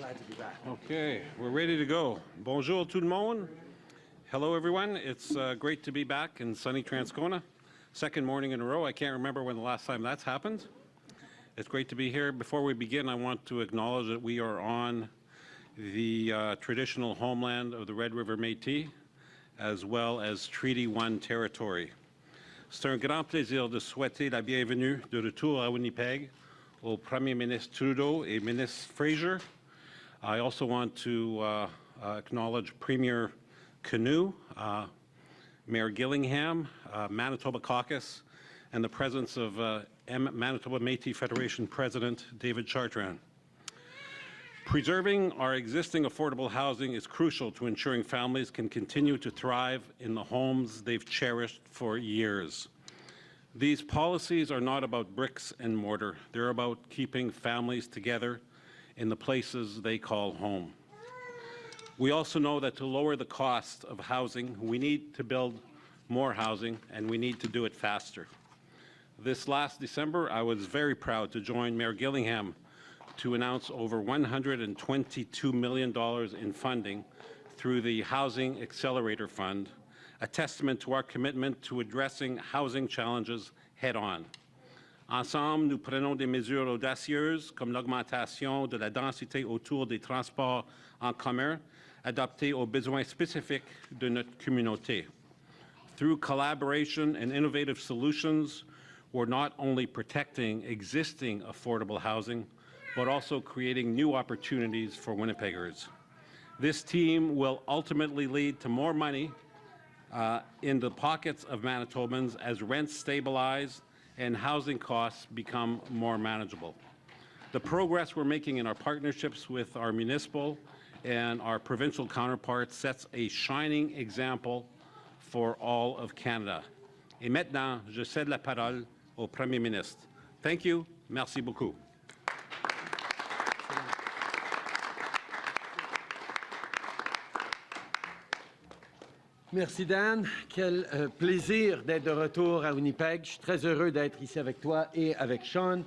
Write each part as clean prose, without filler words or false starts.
Glad to be back. Okay, we're ready to go. Bonjour tout le monde. Hello everyone. It's great to be back in sunny Transcona. Second morning in a row. I can't remember when the last time that's happened. It's great to be here. Before we begin, I want to acknowledge that we are on the traditional homeland of the Red River Métis, as well as Treaty 1 territory. C'est un grand plaisir de souhaiter la bienvenue de retour à Winnipeg au Premier Ministre Trudeau et Ministre Fraser. I also want to acknowledge Premier Kinew, Mayor Gillingham, Manitoba Caucus, and the presence of Manitoba Métis Federation President David Chartrand. Preserving our existing affordable housing is crucial to ensuring families can continue to thrive in the homes they've cherished for years. These policies are not about bricks and mortar. They're about keeping families together in the places they call home. We also know that to lower the cost of housing, we need to build more housing, and we need to do it faster. This last December, I was very proud to join Mayor Gillingham to announce over $122 million in funding through the Housing Accelerator Fund, a testament to our commitment to addressing housing challenges head-on. Ensemble, nous prenons des mesures audacieuses comme l'augmentation de la densité autour des transports en commun, adaptées aux besoins spécifiques de notre communauté. Through collaboration and innovative solutions, we're not only protecting existing affordable housing, but also creating new opportunities for Winnipeggers. This team will ultimately lead to more money in the pockets of Manitobans as rents stabilize and housing costs become more manageable. The progress we're making in our partnerships with our municipal and our provincial counterparts sets a shining example for all of Canada. Et maintenant, je cède la parole au Premier ministre. Thank you. Merci beaucoup. Merci Dan. Quel plaisir d'être de retour à Winnipeg. Je suis très heureux d'être ici avec toi et avec Sean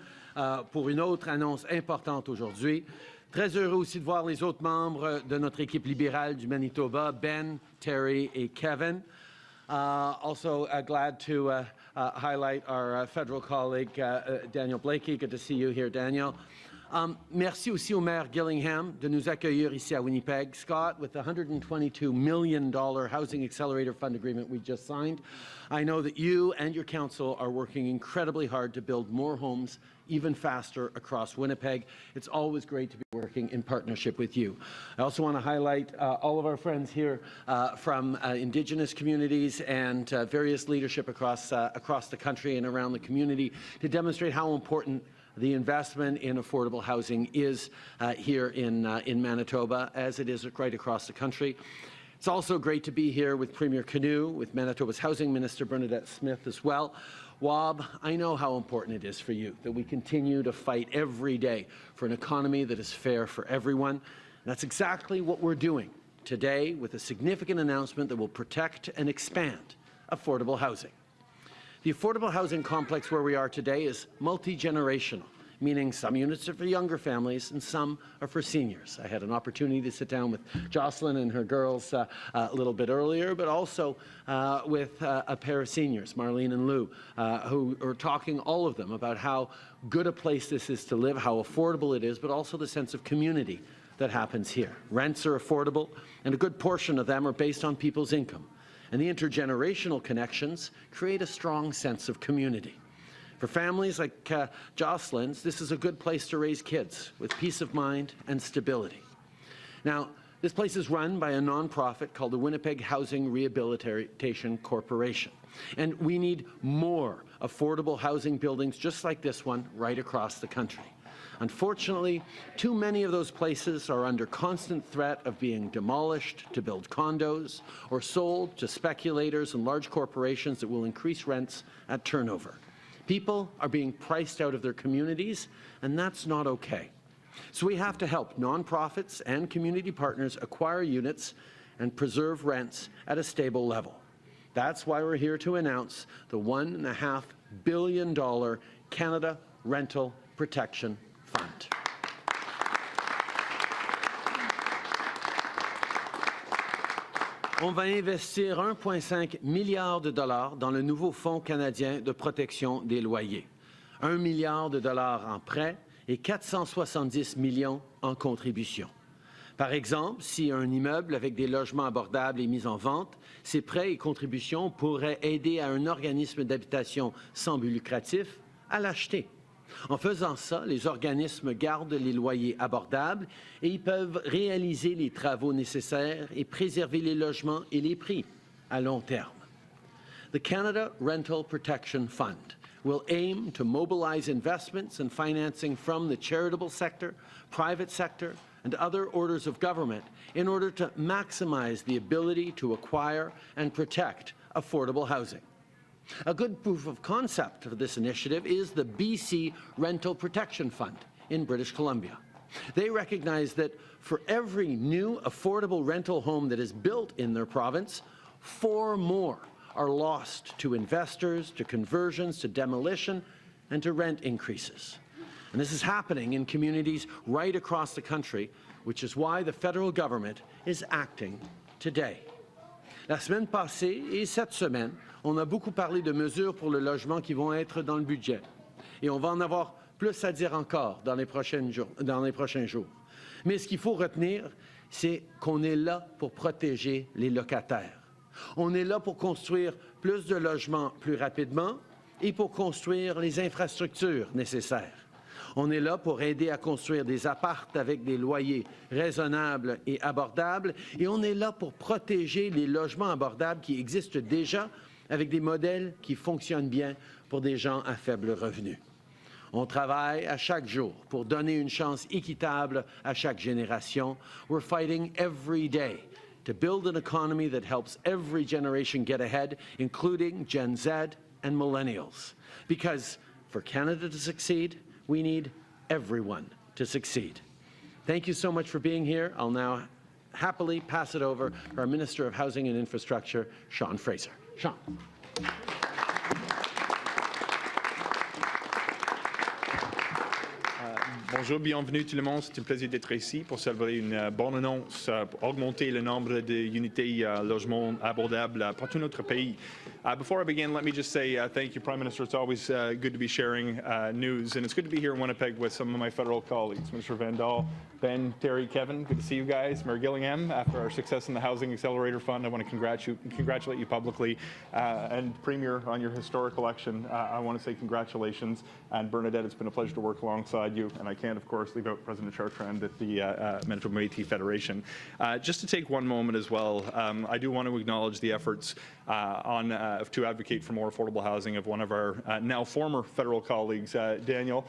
pour une autre annonce importante aujourd'hui. Très heureux aussi de voir les autres membres de notre équipe libérale du Manitoba, Ben, Terry et Kevin. Also glad to highlight our federal colleague, Daniel Blakey. Good to see you here, Daniel. Merci aussi au maire Gillingham de nous accueillir ici à Winnipeg. Scott, with the $122 million Housing Accelerator Fund agreement we just signed, I know that you and your council are working incredibly hard to build more homes even faster across Winnipeg. It's always great to be working in partnership with you. I also want to highlight all of our friends here from Indigenous communities and various leadership across the country and around the community to demonstrate how important the investment in affordable housing is here in Manitoba, as it is right across the country. It's also great to be here with Premier Kinew, with Manitoba's Housing Minister Bernadette Smith as well. Wab, I know how important it is for you that we continue to fight every day for an economy that is fair for everyone. And that's exactly what we're doing today with a significant announcement that will protect and expand affordable housing. The affordable housing complex where we are today is multi-generational, meaning some units are for younger families and some are for seniors. I had an opportunity to sit down with Jocelyn and her girls a little bit earlier, but also with a pair of seniors, Marlene and Lou, who are talking, all of them, about how good a place this is to live, how affordable it is, but also the sense of community that happens here. Rents are affordable, and a good portion of them are based on people's income. And the intergenerational connections create a strong sense of community. For families like Jocelyn's, this is a good place to raise kids with peace of mind and stability. Now, this place is run by a nonprofit called the Winnipeg Housing Rehabilitation Corporation. And we need more affordable housing buildings just like this one right across the country. Unfortunately, too many of those places are under constant threat of being demolished to build condos or sold to speculators and large corporations that will increase rents at turnover. People are being priced out of their communities, and that's not okay. So we have to help nonprofits and community partners acquire units and preserve rents at a stable level. That's why we're here to announce the $1.5 billion Canada Rental Protection Fund. On va investir 1,5 milliard de dollars dans le nouveau Fonds canadien de protection des loyers. 1 milliard de dollars en prêts et 470 millions en contributions. Par exemple, si un immeuble avec des logements abordables est mis en vente, ces prêts et contributions pourraient aider à un organisme d'habitation sans but lucratif à l'acheter. En faisant ça, les organismes gardent les loyers abordables et ils peuvent réaliser les travaux nécessaires et préserver les logements et les prix à long terme. The Canada Rental Protection Fund will aim to mobilize investments and financing from the charitable sector, private sector, and other orders of government in order to maximize the ability to acquire and protect affordable housing. A good proof of concept of this initiative is the BC Rental Protection Fund in British Columbia. They recognize that for every new affordable rental home that is built in their province, 4 more are lost to investors, to conversions, to demolition, and to rent increases. And this is happening in communities right across the country, which is why the federal government is acting today. La semaine passée et cette semaine, on a beaucoup parlé de mesures pour le logement qui vont être dans le budget. Et on va en avoir plus à dire encore dans les prochains jours. Mais ce qu'il faut retenir, c'est qu'on est là pour protéger les locataires. On est là pour construire plus de logements plus rapidement et pour construire les infrastructures nécessaires. On est là pour aider à construire des apparts avec des loyers raisonnables et abordables. Et on est là pour protéger les logements abordables qui existent déjà avec des modèles qui fonctionnent bien pour des gens à faible revenu. On travaille à chaque jour pour donner une chance équitable à chaque génération. We're fighting every day to build an economy that helps every generation get ahead, including Gen Z and millennials. Because for Canada to succeed, we need everyone to succeed. Thank you so much for being here. I'll now happily pass it over to our Minister of Housing and Infrastructure, Sean Fraser. Sean. Bonjour, bienvenue tout le monde. C'est un plaisir d'être ici pour célébrer une bonne annonce pour augmenter le nombre d'unités logements abordables partout notre pays. Before I begin, let me just say thank you, Prime Minister. It's always good to be sharing news, and it's good to be here in Winnipeg with some of my federal colleagues, Minister Vandal, Ben, Terry, Kevin. Good to see you guys. Mayor Gillingham, after our success in the Housing Accelerator Fund, I want to congratulate you publicly. And Premier, on your historic election, I want to say congratulations. And Bernadette, it's been a pleasure to work alongside you. And I can't, of course, leave out President Chartrand at the Manitoba Métis Federation. Just to take one moment as well, I do want to acknowledge the efforts to advocate for more affordable housing of one of our now former federal colleagues, Daniel.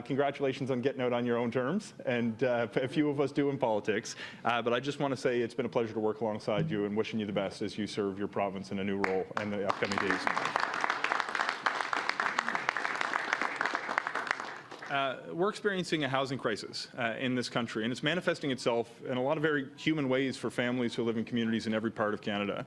Congratulations on getting out on your own terms, and a few of us do in politics. But I just want to say it's been a pleasure to work alongside you and wishing you the best as you serve your province in a new role in the upcoming days. We're experiencing a housing crisis in this country, and it's manifesting itself in a lot of very human ways for families who live in communities in every part of Canada.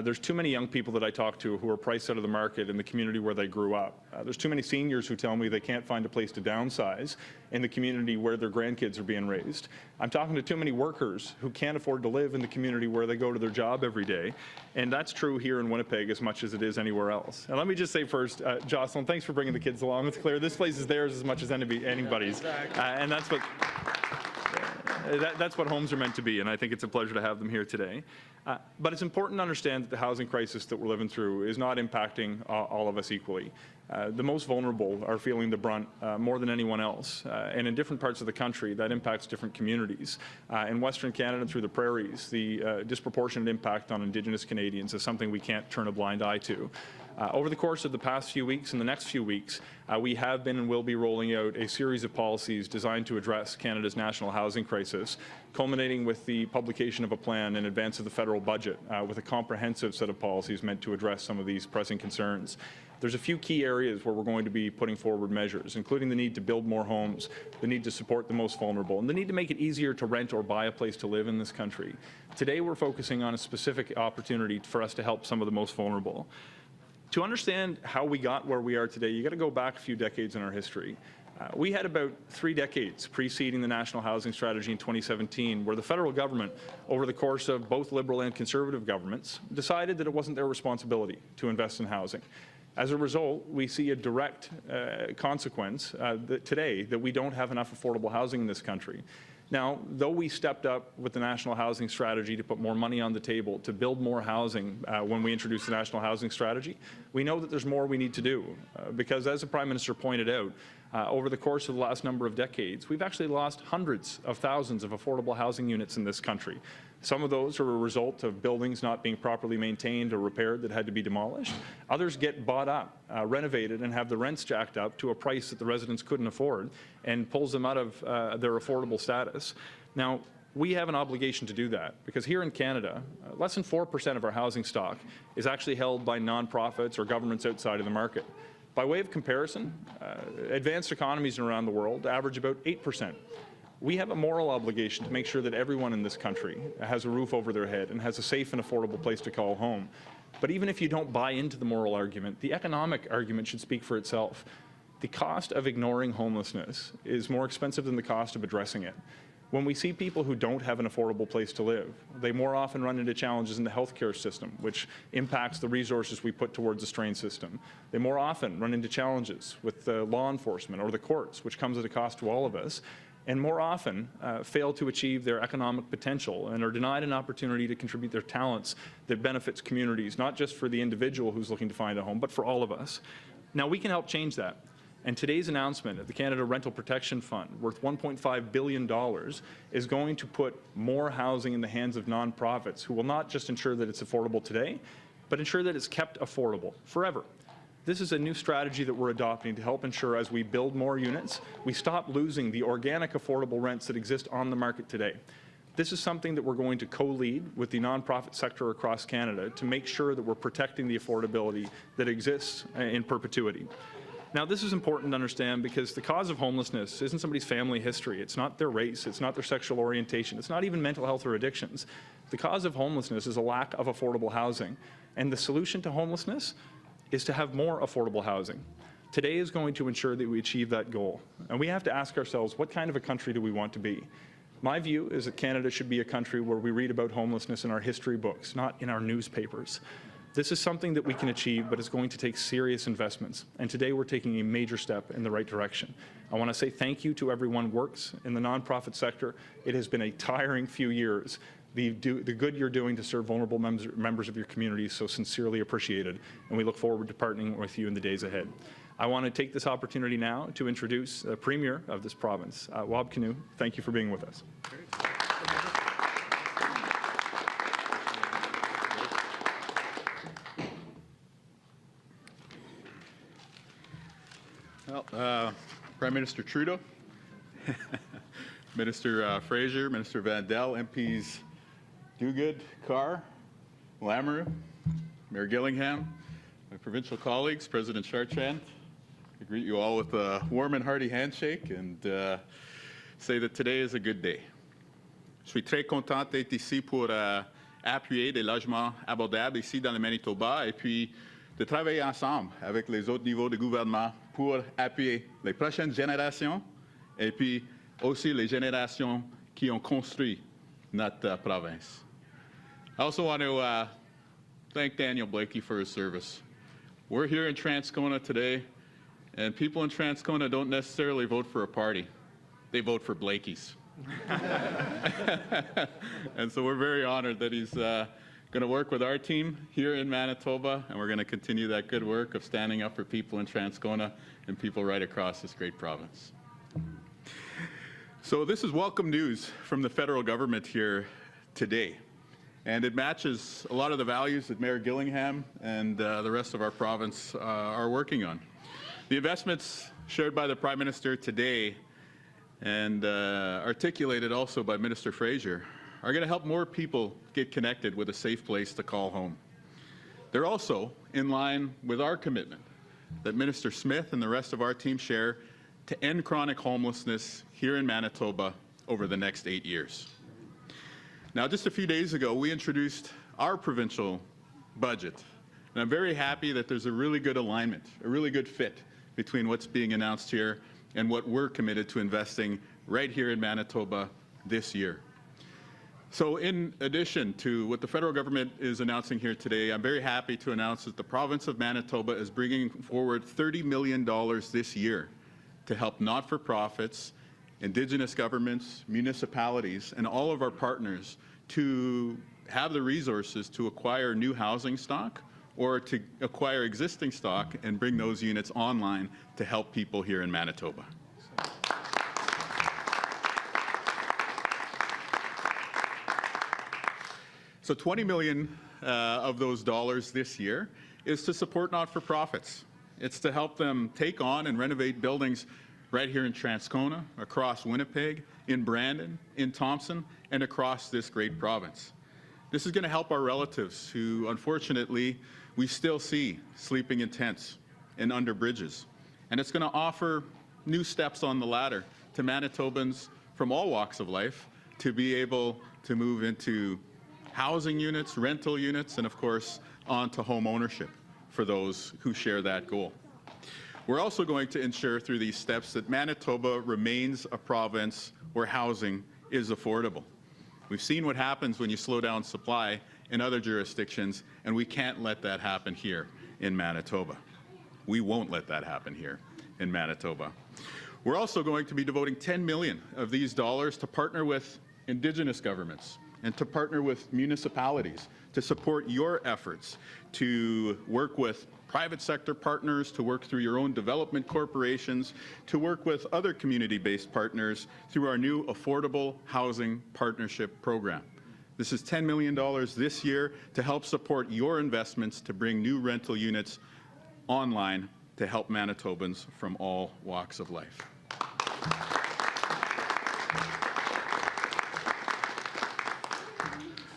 There's too many young people that I talk to who are priced out of the market in the community where they grew up. There's too many seniors who tell me they can't find a place to downsize in the community where their grandkids are being raised. I'm talking to too many workers who can't afford to live in the community where they go to their job every day. And that's true here in Winnipeg as much as it is anywhere else. And let me just say first, Jocelyn, thanks for bringing the kids along. It's clear this place is theirs as much as anybody's. And that's what homes are meant to be, and I think it's a pleasure to have them here today. But it's important to understand that the housing crisis that we're living through is not impacting all of us equally. The most vulnerable are feeling the brunt more than anyone else. And in different parts of the country, that impacts different communities. In Western Canada, through the Prairies, the disproportionate impact on Indigenous Canadians is something we can't turn a blind eye to. Over the course of the past few weeks and the next few weeks, we have been and will be rolling out a series of policies designed to address Canada's national housing crisis, culminating with the publication of a plan in advance of the federal budget with a comprehensive set of policies meant to address some of these pressing concerns. There's a few key areas where we're going to be putting forward measures, including the need to build more homes, the need to support the most vulnerable, and the need to make it easier to rent or buy a place to live in this country. Today, we're focusing on a specific opportunity for us to help some of the most vulnerable. To understand how we got where we are today, you got to go back a few decades in our history. We had about 3 decades preceding the National Housing Strategy in 2017, where the federal government, over the course of both Liberal and Conservative governments, decided that it wasn't their responsibility to invest in housing. As a result, we see a direct consequence today that we don't have enough affordable housing in this country. Now, though we stepped up with the National Housing Strategy to put more money on the table, to build more housing when we introduced the National Housing Strategy, we know that there's more we need to do. Because as the Prime Minister pointed out, over the course of the last number of decades, we've actually lost hundreds of thousands of affordable housing units in this country. Some of those are a result of buildings not being properly maintained or repaired that had to be demolished. Others get bought up, renovated, and have the rents jacked up to a price that the residents couldn't afford and pulls them out of their affordable status. Now, we have an obligation to do that because here in Canada, less than 4% of our housing stock is actually held by nonprofits or governments outside of the market. By way of comparison, advanced economies around the world average about 8%. We have a moral obligation to make sure that everyone in this country has a roof over their head and has a safe and affordable place to call home. But even if you don't buy into the moral argument, the economic argument should speak for itself. The cost of ignoring homelessness is more expensive than the cost of addressing it. When we see people who don't have an affordable place to live, they more often run into challenges in the healthcare system, which impacts the resources we put towards the strain system. They more often run into challenges with law enforcement or the courts, which comes at a cost to all of us, and more often fail to achieve their economic potential and are denied an opportunity to contribute their talents that benefits communities, not just for the individual who's looking to find a home, but for all of us. Now, we can help change that. And today's announcement of the Canada Rental Protection Fund, worth $1.5 billion, is going to put more housing in the hands of nonprofits who will not just ensure that it's affordable today, but ensure that it's kept affordable forever. This is a new strategy that we're adopting to help ensure as we build more units, we stop losing the organic affordable rents that exist on the market today. This is something that we're going to co-lead with the nonprofit sector across Canada to make sure that we're protecting the affordability that exists in perpetuity. Now, this is important to understand because the cause of homelessness isn't somebody's family history. It's not their race. It's not their sexual orientation. It's not even mental health or addictions. The cause of homelessness is a lack of affordable housing. And the solution to homelessness is to have more affordable housing. Today is going to ensure that we achieve that goal. And we have to ask ourselves, what kind of a country do we want to be? My view is that Canada should be a country where we read about homelessness in our history books, not in our newspapers. This is something that we can achieve, but it's going to take serious investments. And today we're taking a major step in the right direction. I want to say thank you to everyone who works in the nonprofit sector. It has been a tiring few years. The good you're doing to serve vulnerable members of your community is so sincerely appreciated, and we look forward to partnering with you in the days ahead. I want to take this opportunity now to introduce the Premier of this province, Kinew. Thank you for being with us. Well, Prime Minister Trudeau, Minister Fraser, Minister Vandal, MPs Duguid, Carr, Lamoureux, Mayor Gillingham, my provincial colleagues, President Chartrand, I greet you all with a warm and hearty handshake and say that today is a good day. Je suis très content d'être ici pour appuyer des logements abordables ici dans le Manitoba et puis de travailler ensemble avec les autres niveaux de gouvernement pour appuyer les prochaines générations et puis aussi les générations qui ont construit notre province. I also want to thank Daniel Blakey for his service. We're here in Transcona today, and people in Transcona don't necessarily vote for a party. They vote for Blakey's. And so we're very honored that he's going to work with our team here in Manitoba, and we're going to continue that good work of standing up for people in Transcona and people right across this great province. So this is welcome news from the federal government here today, and it matches a lot of the values that Mayor Gillingham and the rest of our province are working on. The investments shared by the Prime Minister today and articulated also by Minister Fraser are going to help more people get connected with a safe place to call home. They're also in line with our commitment that Minister Smith and the rest of our team share to end chronic homelessness here in Manitoba over the next 8 years. Now, just a few days ago, we introduced our provincial budget, and I'm very happy that there's a really good alignment, a really good fit between what's being announced here and what we're committed to investing right here in Manitoba this year. So in addition to what the federal government is announcing here today, I'm very happy to announce that the province of Manitoba is bringing forward $30 million this year to help not-for-profits, Indigenous governments, municipalities, and all of our partners to have the resources to acquire new housing stock or to acquire existing stock and bring those units online to help people here in Manitoba. So $20 million of those dollars this year is to support not-for-profits. It's to help them take on and renovate buildings right here in Transcona, across Winnipeg, in Brandon, in Thompson, and across this great province. This is going to help our relatives who, unfortunately, we still see sleeping in tents and under bridges. And it's going to offer new steps on the ladder to Manitobans from all walks of life to be able to move into housing units, rental units, and of course, on to home ownership for those who share that goal. We're also going to ensure through these steps that Manitoba remains a province where housing is affordable. We've seen what happens when you slow down supply in other jurisdictions, and we can't let that happen here in Manitoba. We won't let that happen here in Manitoba. We're also going to be devoting $10 million of these dollars to partner with Indigenous governments and to partner with municipalities to support your efforts to work with private sector partners, to work through your own development corporations, to work with other community-based partners through our new Affordable Housing Partnership Program. This is $10 million this year to help support your investments to bring new rental units online to help Manitobans from all walks of life.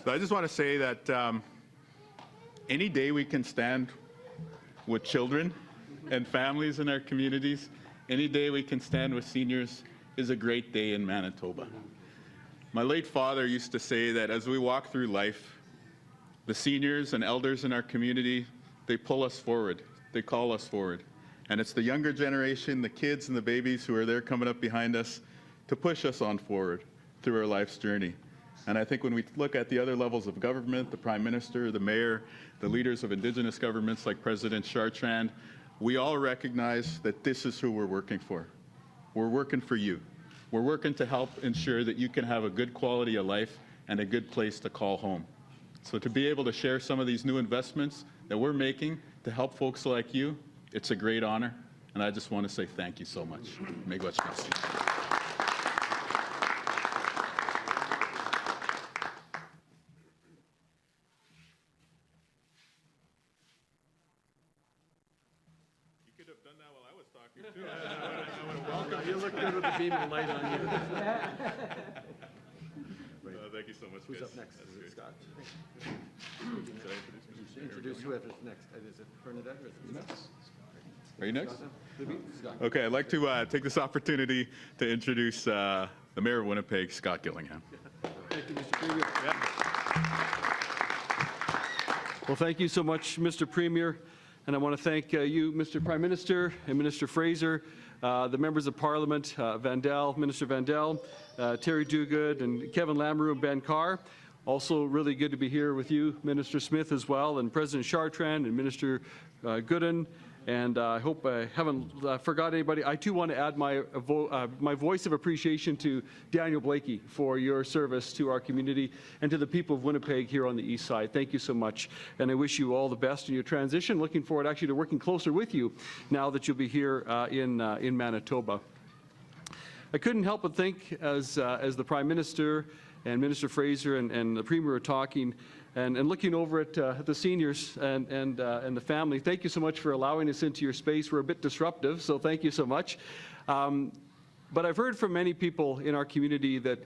So I just want to say that any day we can stand with children and families in our communities, any day we can stand with seniors is a great day in Manitoba. My late father used to say that as we walk through life, the seniors and elders in our community, they pull us forward, they call us forward. And it's the younger generation, the kids and the babies who are there coming up behind us to push us on forward through our life's journey. And I think when we look at the other levels of government, the Prime Minister, the Mayor, the leaders of Indigenous governments like President Chartrand, we all recognize that this is who we're working for. We're working for you. We're working to help ensure that you can have a good quality of life and a good place to call home. So to be able to share some of these new investments that we're making to help folks like you, it's a great honor. And I just want to say thank you so much. May God bless you. You look good with the beam of light on you. Thank you so much. Who's up next? Is it Scott? Introduce whoever's next. Is it Bernadette or is it Scott? Are you next? Scott. Okay, I'd like to take this opportunity to introduce the Mayor of Winnipeg, Scott Gillingham. Thank you, Mr. Premier. Well, thank you so much, Mr. Premier. And I want to thank you, Mr. Prime Minister, and Minister Fraser, the members of Parliament, Vandal, Minister Vandal, Terry Duguid, and Kevin Lamoureux and Ben Carr. Also really good to be here with you, Minister Smith as well, and President Chartrand and Minister Gooden. And I hope I haven't forgot anybody. I too want to add my voice of appreciation to Daniel Blakey for your service to our community and to the people of Winnipeg here on the east side. Thank you so much. And I wish you all the best in your transition. Looking forward actually to working closer with you now that you'll be here in Manitoba. I couldn't help but think as the Prime Minister and Minister Fraser and the Premier were talking, and looking over at the seniors and the family. Thank you so much for allowing us into your space. We're a bit disruptive, so thank you so much. But I've heard from many people in our community that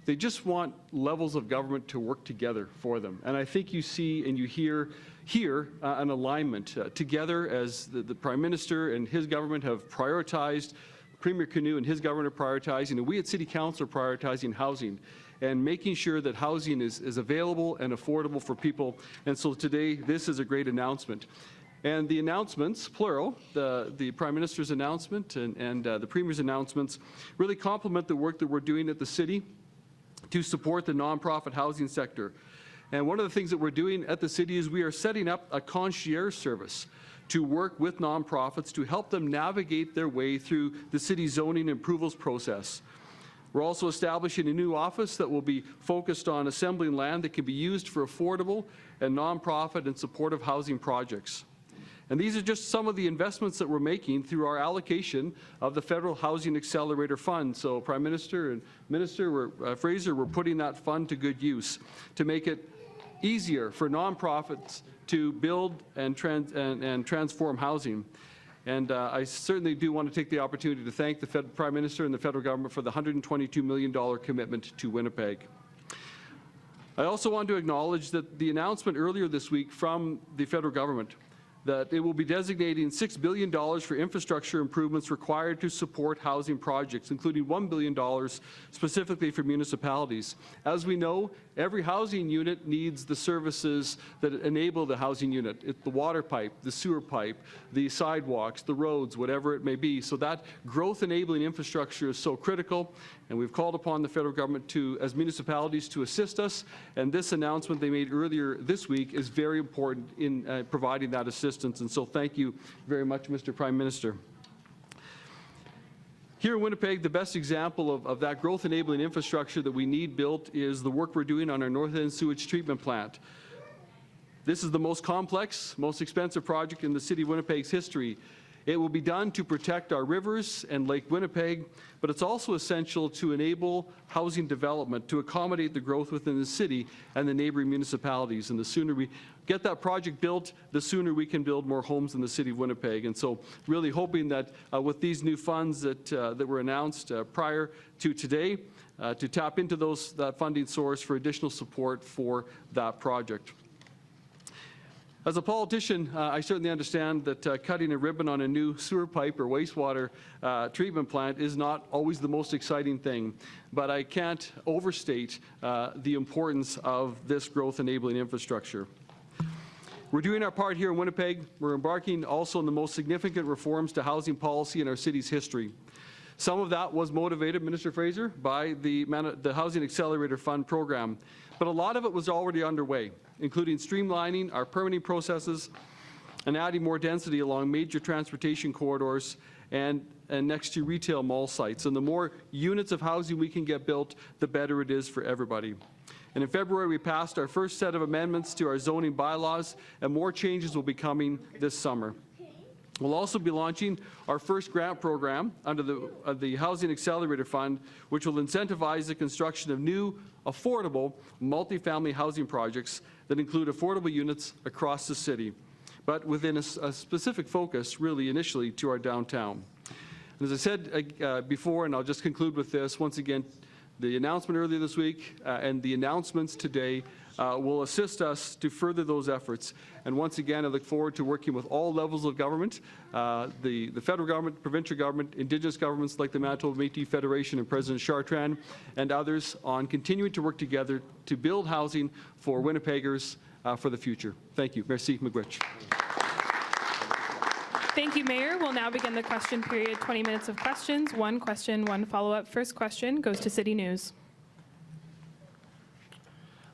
they just want levels of government to work together for them. And I think you see and you hear here an alignment together as the Prime Minister and his government have prioritized, Premier Kinew and his government are prioritizing, and we at City Council are prioritizing housing and making sure that housing is available and affordable for people. And so today, this is a great announcement. And the announcements, plural, the Prime Minister's announcement and the Premier's announcements really complement the work that we're doing at the city to support the nonprofit housing sector. And one of the things that we're doing at the city is we are setting up a concierge service to work with nonprofits to help them navigate their way through the city zoning approvals process. We're also establishing a new office that will be focused on assembling land that can be used for affordable and nonprofit and supportive housing projects. And these are just some of the investments that we're making through our allocation of the Federal Housing Accelerator Fund. So Prime Minister and Minister Fraser, we're putting that fund to good use to make it easier for nonprofits to build and transform housing. And I certainly do want to take the opportunity to thank the Prime Minister and the federal government for the $122 million commitment to Winnipeg. I also want to acknowledge that the announcement earlier this week from the federal government that it will be designating $6 billion for infrastructure improvements required to support housing projects, including $1 billion specifically for municipalities. As we know, every housing unit needs the services that enable the housing unit. It's the water pipe, the sewer pipe, the sidewalks, the roads, whatever it may be. So that growth-enabling infrastructure is so critical, and we've called upon the federal government to, as municipalities, to assist us, and this announcement they made earlier this week is very important in providing that assistance. And so thank you very much, Mr. Prime Minister. Here in Winnipeg, the best example of that growth-enabling infrastructure that we need built is the work we're doing on our North End Sewage Treatment Plant. This is the most complex, most expensive project in the City of Winnipeg's history. It will be done to protect our rivers and Lake Winnipeg, but it's also essential to enable housing development, to accommodate the growth within the city and the neighboring municipalities. And the sooner we get that project built, the sooner we can build more homes in the City of Winnipeg. And so really hoping that with these new funds that were announced prior to today, to tap into that funding source for additional support for that project. As a politician, I certainly understand that cutting a ribbon on a new sewer pipe or wastewater treatment plant is not always the most exciting thing, but I can't overstate the importance of this growth-enabling infrastructure. We're doing our part here in Winnipeg. We're embarking also on the most significant reforms to housing policy in our city's history. Some of that was motivated, Minister Fraser, by the Housing Accelerator Fund program, but a lot of it was already underway, including streamlining our permitting processes and adding more density along major transportation corridors and next to retail mall sites. And the more units of housing we can get built, the better it is for everybody. And in February, we passed our first set of amendments to our zoning bylaws, and more changes will be coming this summer. We'll also be launching our first grant program under the Housing Accelerator Fund, which will incentivize the construction of new, affordable, multifamily housing projects that include affordable units across the city, but within a specific focus, really, initially, to our downtown. And as I said before, and I'll just conclude with this, once again, the announcement earlier this week and the announcements today will assist us to further those efforts. And once again, I look forward to working with all levels of government, the federal government, provincial government, Indigenous governments like the Manitoba Métis Federation and President Chartrand, and others on continuing to work together to build housing for Winnipeggers for the future. Thank you. Merci, Miigwech. Thank you, Mayor. We'll now begin the question period. 20 minutes of questions. One question, one follow-up. First question goes to City News.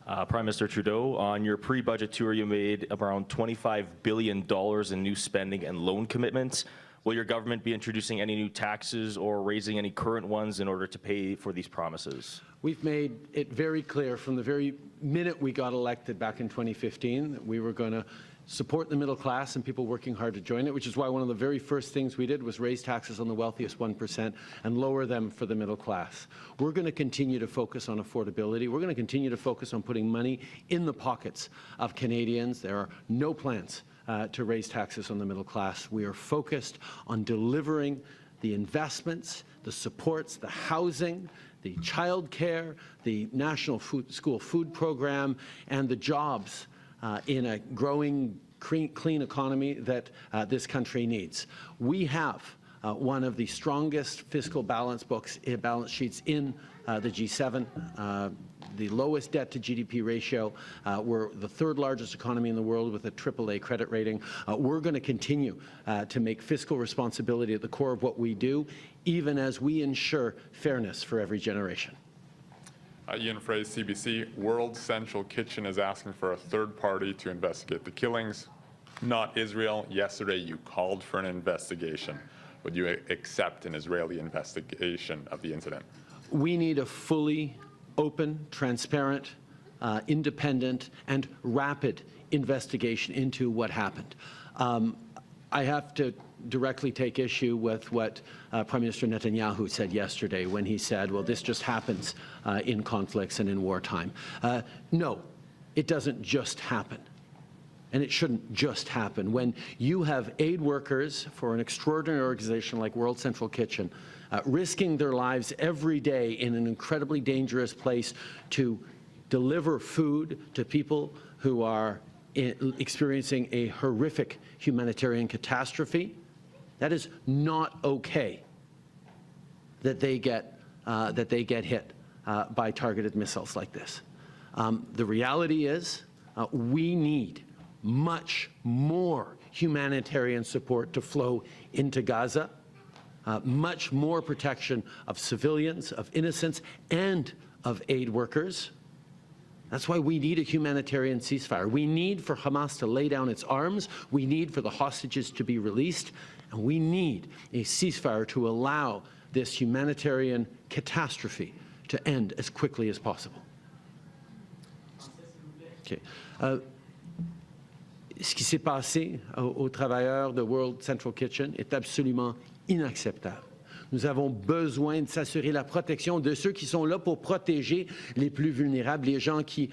Prime Minister Trudeau, on your pre-budget tour, you made around $25 billion in new spending and loan commitments. Will your government be introducing any new taxes or raising any current ones in order to pay for these promises? We've made it very clear from the very minute we got elected back in 2015 that we were going to support the middle class and people working hard to join it, which is why one of the very first things we did was raise taxes on the wealthiest 1% and lower them for the middle class. We're going to continue to focus on affordability. We're going to continue to focus on putting money in the pockets of Canadians. There are no plans to raise taxes on the middle class. We are focused on delivering the investments, the supports, the housing, the child care, the National School Food Program, and the jobs in a growing clean economy that this country needs. We have one of the strongest fiscal balance sheets in the G7, the lowest debt to GDP ratio. We're the third largest economy in the world with a AAA credit rating. We're going to continue to make fiscal responsibility at the core of what we do, even as we ensure fairness for every generation. Ian Fraser, CBC. World Central Kitchen is asking for a third party to investigate the killings, not Israel. Yesterday, you called for an investigation. Would you accept an Israeli investigation of the incident? We need a fully open, transparent, independent, and rapid investigation into what happened. I have to directly take issue with what Prime Minister Netanyahu said yesterday when he said, well, this just happens in conflicts and in wartime. No, it doesn't just happen. And it shouldn't just happen. When you have aid workers for an extraordinary organization like World Central Kitchen risking their lives every day in an incredibly dangerous place to deliver food to people who are experiencing a horrific humanitarian catastrophe, that is not okay that they get hit by targeted missiles like this. The reality is we need much more humanitarian support to flow into Gaza, much more protection of civilians, of innocents, and of aid workers. That's why we need a humanitarian ceasefire. We need for Hamas to lay down its arms. We need for the hostages to be released. And we need a ceasefire to allow this humanitarian catastrophe to end as quickly as possible. Okay. Ce qui s'est passé aux travailleurs de World Central Kitchen est absolument inacceptable. Nous avons besoin de s'assurer la protection de ceux qui sont là pour protéger les plus vulnérables, les gens qui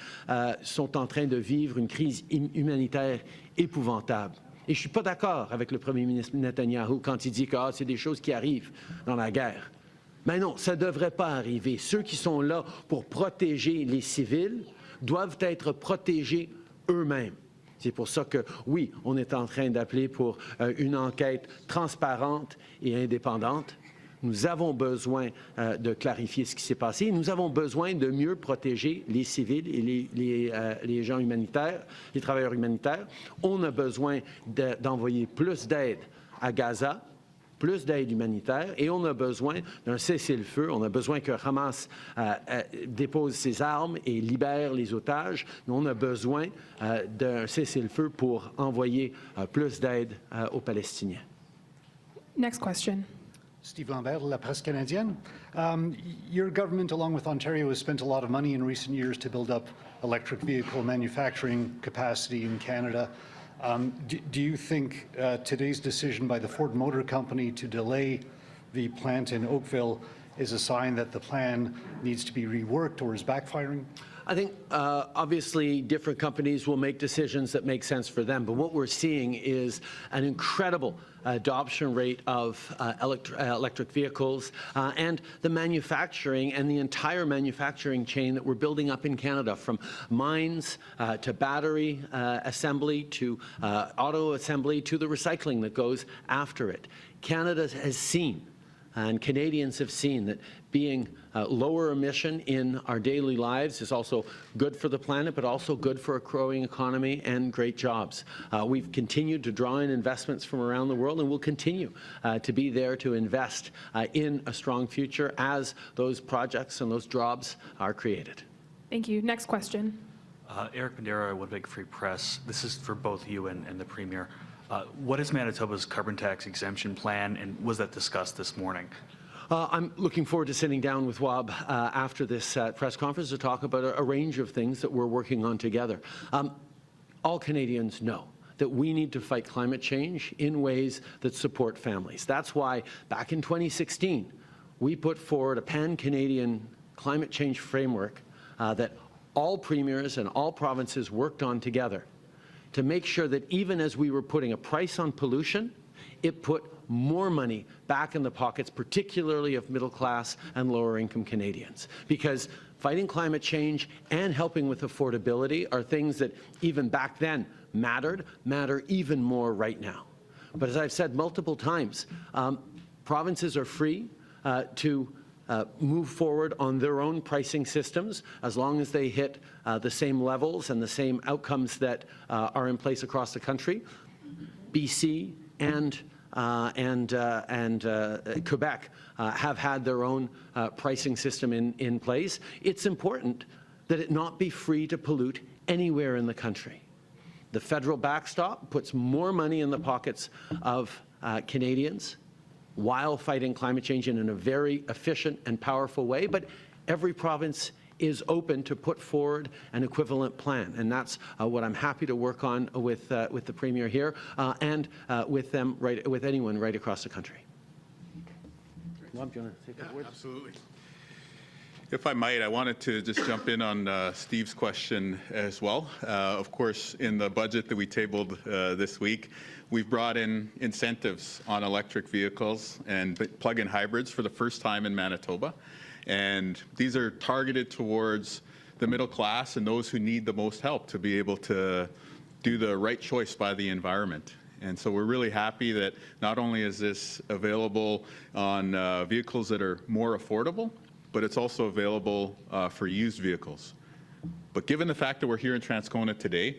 sont en train de vivre une crise humanitaire épouvantable. Et je ne suis pas d'accord avec le premier ministre Netanyahu quand il dit que c'est des choses qui arrivent dans la guerre. Mais non, ça ne devrait pas arriver. Ceux qui sont là pour protéger les civils doivent être protégés eux-mêmes. C'est pour ça que, oui, on est en train d'appeler pour une enquête transparente et indépendante. Nous avons besoin de clarifier ce qui s'est passé. Nous avons besoin de mieux protéger les civils et les gens humanitaires, les travailleurs humanitaires. On a besoin d'envoyer plus d'aide à Gaza, plus d'aide humanitaire, et on a besoin d'un cessez-le-feu. On a besoin que Hamas dépose ses armes et libère les otages. Mais on a besoin d'un cessez-le-feu pour envoyer plus d'aide aux Palestiniens. Next question. Steve Lambert, La Presse Canadienne. Your government, along with Ontario, has spent a lot of money in recent years to build up electric vehicle manufacturing capacity in Canada. Do you think today's decision by the Ford Motor Company to delay the plant in Oakville is a sign that the plan needs to be reworked or is backfiring? I think obviously different companies will make decisions that make sense for them, but what we're seeing is an incredible adoption rate of electric vehicles and the manufacturing and the entire manufacturing chain that we're building up in Canada, from mines to battery assembly to auto assembly to the recycling that goes after it. Canada has seen and Canadians have seen that being lower emission in our daily lives is also good for the planet, but also good for a growing economy and great jobs. We've continued to draw in investments from around the world, and we'll continue to be there to invest in a strong future as those projects and those jobs are created. Thank you. Next question. Eric Bandera, Winnipeg Free Press. This is for both you and the Premier. What is Manitoba's carbon tax exemption plan, and was that discussed this morning? I'm looking forward to sitting down with Wab after this press conference to talk about a range of things that we're working on together. All Canadians know that we need to fight climate change in ways that support families. That's why back in 2016, we put forward a pan-Canadian climate change framework that all premiers and all provinces worked on together to make sure that even as we were putting a price on pollution, it put more money back in the pockets, particularly of middle-class and lower-income Canadians. Because fighting climate change and helping with affordability are things that even back then matter even more right now. But as I've said multiple times, Provinces are free to move forward on their own pricing systems as long as they hit the same levels and the same outcomes that are in place across the country. BC and Quebec have had their own pricing system in place. It's important that it not be free to pollute anywhere in the country. The federal backstop puts more money in the pockets of Canadians while fighting climate change in a very efficient and powerful way, but every province is open to put forward an equivalent plan, and that's what I'm happy to work on with the Premier here and with them, with anyone right across the country. Rob, do you want to take a word? Absolutely. If I might, I wanted to just jump in on Steve's question as well. Of course, in the budget that we tabled this week, we've brought in incentives on electric vehicles and plug-in hybrids for the first time in Manitoba. And these are targeted towards the middle class and those who need the most help to be able to do the right choice by the environment. And so we're really happy that not only is this available on vehicles that are more affordable, but it's also available for used vehicles. But given the fact that we're here in Transcona today,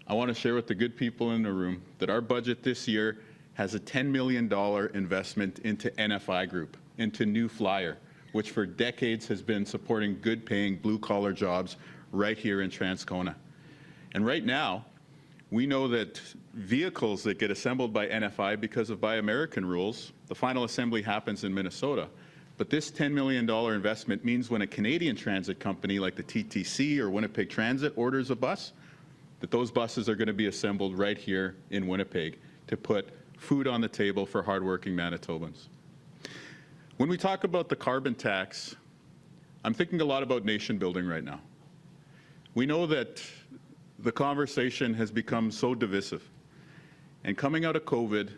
I want to share with the good people in the room that our budget this year has a $10 million investment into NFI Group, into New Flyer, which for decades has been supporting good-paying blue-collar jobs right here in Transcona. And right now, we know that vehicles that get assembled by NFI because of Buy American rules, the final assembly happens in Minnesota. But this $10 million investment means when a Canadian transit company like the TTC or Winnipeg Transit orders a bus, that those buses are going to be assembled right here in Winnipeg to put food on the table for hardworking Manitobans. When we talk about the carbon tax, I'm thinking a lot about nation building right now. We know that the conversation has become so divisive. And coming out of COVID,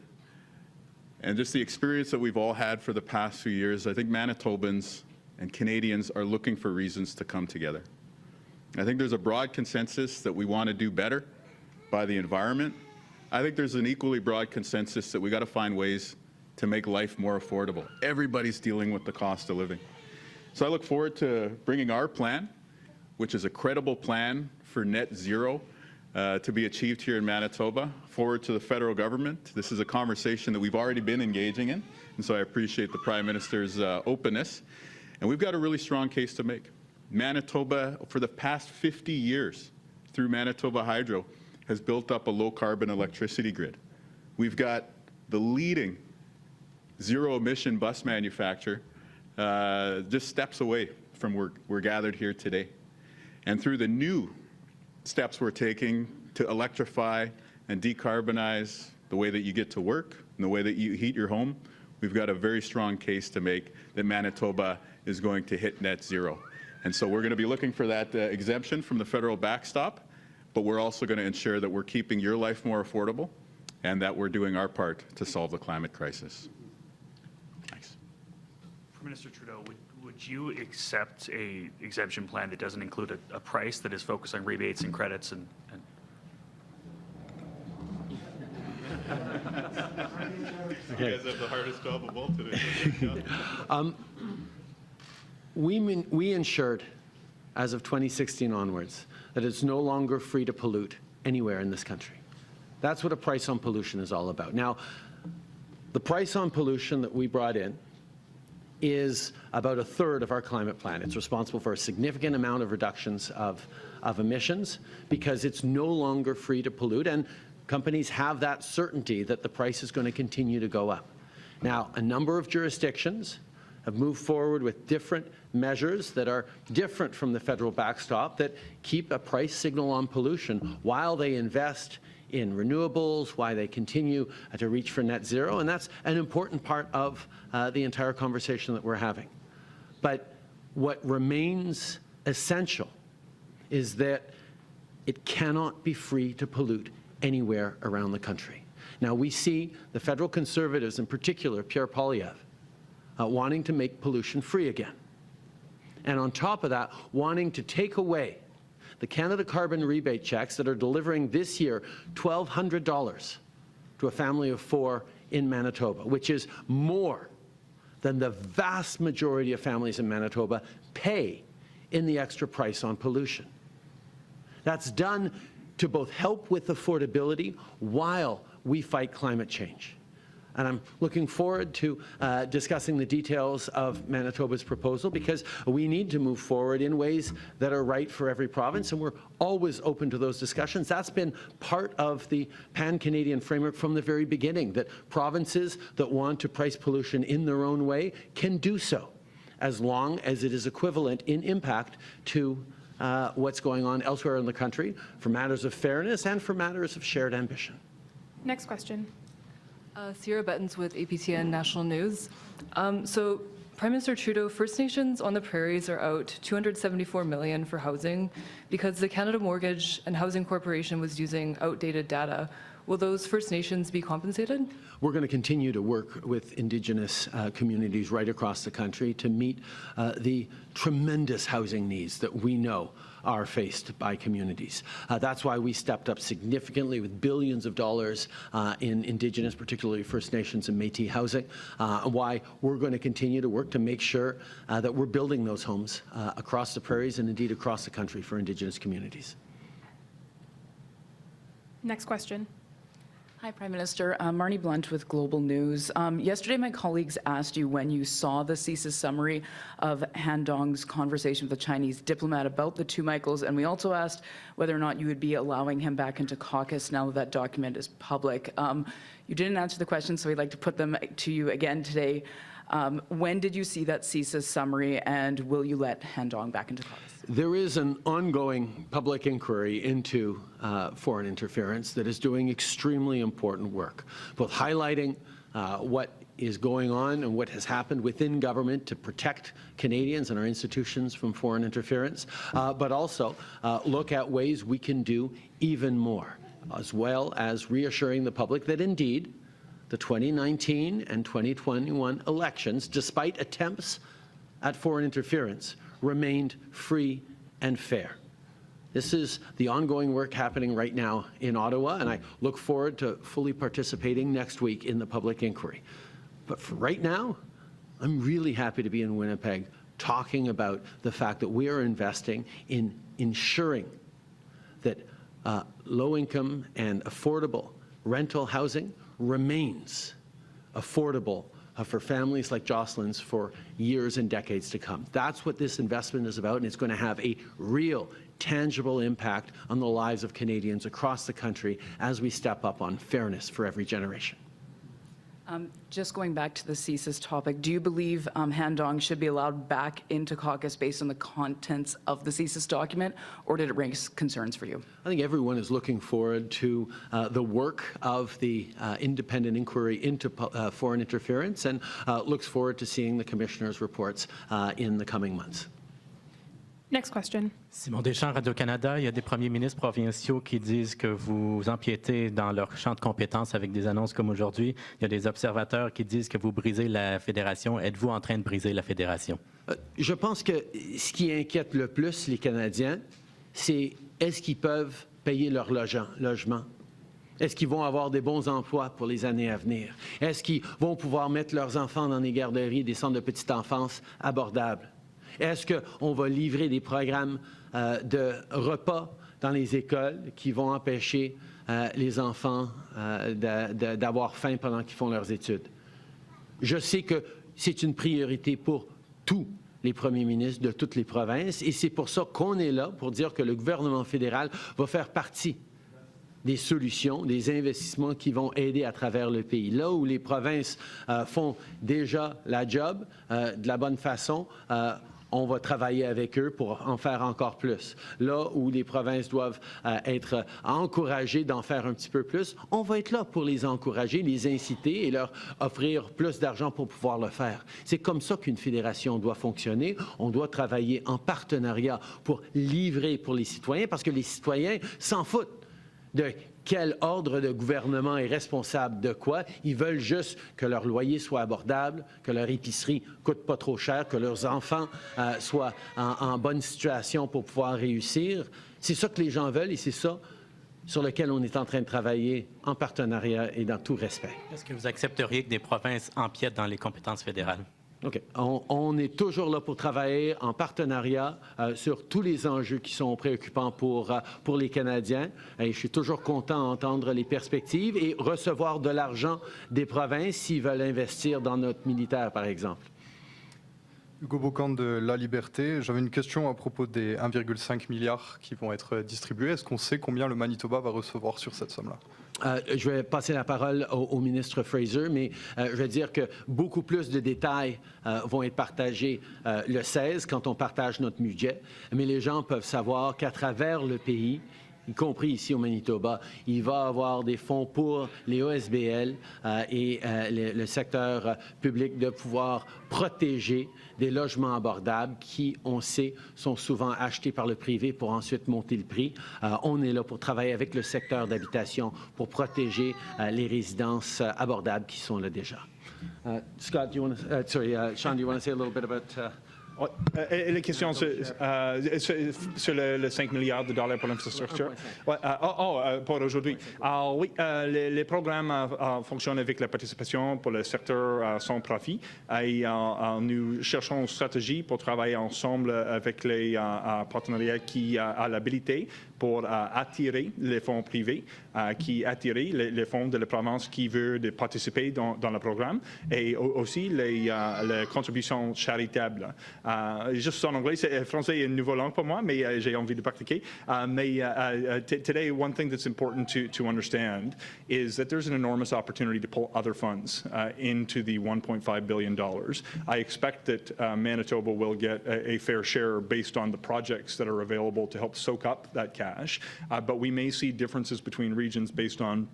and just the experience that we've all had for the past few years, I think Manitobans and Canadians are looking for reasons to come together. I think there's a broad consensus that we want to do better by the environment. I think there's an equally broad consensus that we got to find ways to make life more affordable. Everybody's dealing with the cost of living. So I look forward to bringing our plan, which is a credible plan for net zero, to be achieved here in Manitoba, forward to the federal government. This is a conversation that we've already been engaging in, and so I appreciate the Prime Minister's openness. And we've got a really strong case to make. Manitoba, for the past 50 years, through Manitoba Hydro, has built up a low-carbon electricity grid. We've got the leading zero-emission bus manufacturer just steps away from where we're gathered here today. And through the new steps we're taking to electrify and decarbonize the way that you get to work and the way that you heat your home, we've got a very strong case to make that Manitoba is going to hit net zero. And so we're going to be looking for that exemption from the federal backstop, but we're also going to ensure that we're keeping your life more affordable and that we're doing our part to solve the climate crisis. Thanks. For Minister Trudeau, would you accept a exemption plan that doesn't include a price that is focused on rebates and credits and You guys have the hardest job of all today. We ensured, as of 2016 onwards, that it's no longer free to pollute anywhere in this country. That's what a price on pollution is all about. Now, the price on pollution that we brought in is about a third of our climate plan. It's responsible for a significant amount of reductions of emissions because it's no longer free to pollute, and companies have that certainty that the price is going to continue to go up. Now, a number of jurisdictions have moved forward with different measures that are different from the federal backstop that keep a price signal on pollution while they invest in renewables, why they continue to reach for net zero, and that's an important part of the entire conversation that we're having. But what remains essential is that it cannot be free to pollute anywhere around the country. Now, we see the federal Conservatives, in particular Pierre Poilievre, wanting to make pollution free again. And on top of that, wanting to take away the Canada carbon rebate checks that are delivering this year $1,200 to a family of 4 in Manitoba, which is more than the vast majority of families in Manitoba pay in the extra price on pollution. That's done to both help with affordability while we fight climate change. And I'm looking forward to discussing the details of Manitoba's proposal, because we need to move forward in ways that are right for every province, and we're always open to those discussions. That's been part of the Pan-Canadian framework from the very beginning, that provinces that want to price pollution in their own way can do so, as long as it is equivalent in impact to what's going on elsewhere in the country, for matters of fairness and for matters of shared ambition. Next question. Sierra Bettens with APTN National News. So Prime Minister Trudeau, First Nations on the Prairies are out $274 million for housing because the Canada Mortgage and Housing Corporation was using outdated data. Will those First Nations be compensated? We're going to continue to work with Indigenous communities right across the country to meet the tremendous housing needs that we know are faced by communities. That's why we stepped up significantly with billions of dollars in Indigenous, particularly First Nations and Métis housing, why we're going to continue to work to make sure that we're building those homes across the prairies and indeed across the country for Indigenous communities. Next question. Hi, Prime Minister. Marnie Blunt with Global News. Yesterday, my colleagues asked you when you saw the CSIS summary of Han Dong's conversation with the Chinese diplomat about the two Michaels, and we also asked whether or not you would be allowing him back into caucus now that that document is public. You didn't answer the question, so we'd like to put them to you again today. When did you see that CSIS summary, and will you let Han Dong back into caucus? There is an ongoing public inquiry into foreign interference that is doing extremely important work, both highlighting what is going on and what has happened within government to protect Canadians and our institutions from foreign interference, but also look at ways we can do even more, as well as reassuring the public that indeed the 2019 and 2021 elections, despite attempts at foreign interference, remained free and fair. This is the ongoing work happening right now in Ottawa, and I look forward to fully participating next week in the public inquiry. But for right now, I'm really happy to be in Winnipeg talking about the fact that we are investing in ensuring that low-income and affordable rental housing remains affordable for families like Jocelyn's for years and decades to come. That's what this investment is about, and it's going to have a real, tangible impact on the lives of Canadians across the country as we step up on fairness for every generation. Just going back to the CSIS topic, do you believe Han Dong should be allowed back into caucus based on the contents of the CSIS document, or did it raise concerns for you? I think everyone is looking forward to the work of the independent inquiry into foreign interference and looks forward to seeing the Commissioner's reports in the coming months. Next question. Simon Deschamps, Radio-Canada. Il y a des premiers ministres provinciaux qui disent que vous empiétez dans leur champ de compétences avec des annonces comme aujourd'hui. Il y a des observateurs qui disent que vous brisez la fédération. Êtes-vous en train de briser la fédération? Je pense que ce qui inquiète le plus les Canadiens, c'est est-ce qu'ils peuvent payer leur logement? Est-ce qu'ils vont avoir des bons emplois pour les années à venir? Est-ce qu'ils vont pouvoir mettre leurs enfants dans des garderies, des centres de petite enfance abordables? Est-ce qu'on va livrer des programmes de repas dans les écoles qui vont empêcher les enfants d'avoir faim pendant qu'ils font leurs études? Je sais que c'est une priorité pour tous les premiers ministres de toutes les provinces et c'est pour ça qu'on est là, pour dire que le gouvernement fédéral va faire partie des solutions, des investissements qui vont aider à travers le pays. Là où les provinces font déjà la job de la bonne façon, on va travailler avec eux pour en faire encore plus. Là où les provinces doivent être encouragées d'en faire un petit peu plus, on va être là pour les encourager, les inciter et leur offrir plus d'argent pour pouvoir le faire. C'est comme ça qu'une fédération doit fonctionner. On doit travailler en partenariat pour livrer pour les citoyens parce que les citoyens s'en foutent de quel ordre de gouvernement est responsable de quoi. Ils veulent juste que leur loyer soit abordable, que leur épicerie coûte pas trop cher, que leurs enfants soient en bonne situation pour pouvoir réussir. C'est ça que les gens veulent et c'est ça sur lequel on est en train de travailler en partenariat et dans tout respect. Est-ce que vous accepteriez que des provinces empiètent dans les compétences fédérales? OK. On est toujours là pour travailler en partenariat sur tous les enjeux qui sont préoccupants pour les Canadiens. Et je suis toujours content d'entendre les perspectives et recevoir de l'argent des provinces s'ils veulent investir dans notre militaire, par exemple. Hugo Bocan de La Liberté. J'avais une question à propos des 1,5 milliard qui vont être distribués. Est-ce qu'on sait combien le Manitoba va recevoir sur cette somme-là? Je vais passer la parole au ministre Fraser, mais je vais dire que beaucoup plus de détails vont être partagés le 16 quand on partage notre budget. Mais les gens peuvent savoir qu'à travers le pays, y compris ici au Manitoba, il va y avoir des fonds pour les OSBL et le secteur public de pouvoir protéger des logements abordables qui, on sait, sont souvent achetés par le privé pour ensuite monter le prix. On est là pour travailler avec le secteur d'habitation pour protéger les résidences abordables qui sont là déjà. Scott, Sean, do you want to say a little bit about... Et les questions sur le 5 milliards de dollars pour l'infrastructure? Pour aujourd'hui. Oui, les programmes fonctionnent avec la participation pour le secteur sans profit. Et nous cherchons une stratégie pour travailler ensemble avec les partenariats qui ont l'habilité pour attirer les fonds privés, qui attirent les fonds de la province qui veulent participer dans le programme, et aussi les contributions charitables. Juste en anglais, français est une nouvelle langue pour moi, mais j'ai envie de pratiquer. Today, one thing that's important to understand is that there's an enormous opportunity to pull other funds into the $1.5 billion. I expect that Manitoba will get a fair share based on the projects that are available to help soak up that cash, but we may see differences between regions based on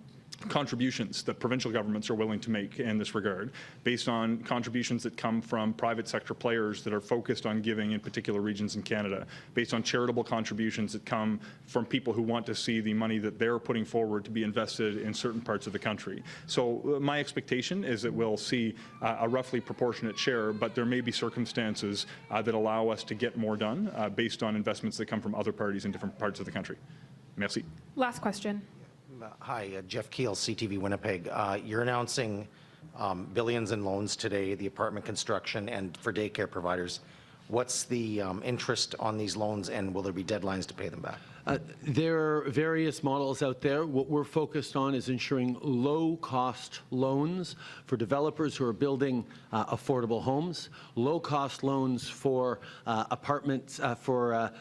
contributions that provincial governments are willing to make in this regard, based on contributions that come from private sector players that are focused on giving in particular regions in Canada, based on charitable contributions that come from people who want to see the money that they're putting forward to be invested in certain parts of the country. So my expectation is that we'll see a roughly proportionate share, but there may be circumstances that allow us to get more done based on investments that come from other parties in different parts of the country. Merci. Last question. Hi, Jeff Keel, CTV Winnipeg. You're announcing billions in loans today, the apartment construction and for daycare providers. What's the interest on these loans, and will there be deadlines to pay them back? There are various models out there. What we're focused on is ensuring low-cost loans for developers who are building affordable homes, low-cost loans for apartments, for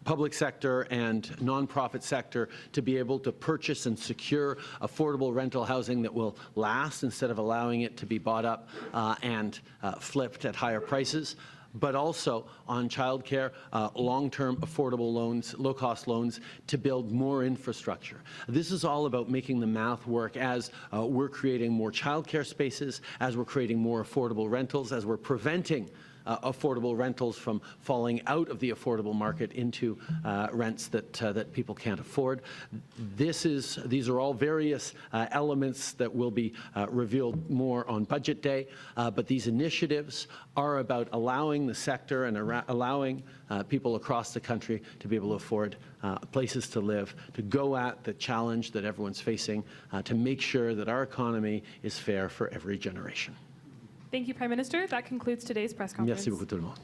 public sector and nonprofit sector to be able to purchase and secure affordable rental housing that will last instead of allowing it to be bought up and flipped at higher prices, but also on childcare, long-term affordable loans, low-cost loans to build more infrastructure. This is all about making the math work as we're creating more childcare spaces, as we're creating more affordable rentals, as we're preventing affordable rentals from falling out of the affordable market into rents that people can't afford. These are all various elements that will be revealed more on budget day, but these initiatives are about allowing the sector and allowing people across the country to be able to afford places to live, to go at the challenge that everyone's facing, to make sure that our economy is fair for every generation. Thank you, Prime Minister. That concludes today's press conference. Merci beaucoup tout le monde.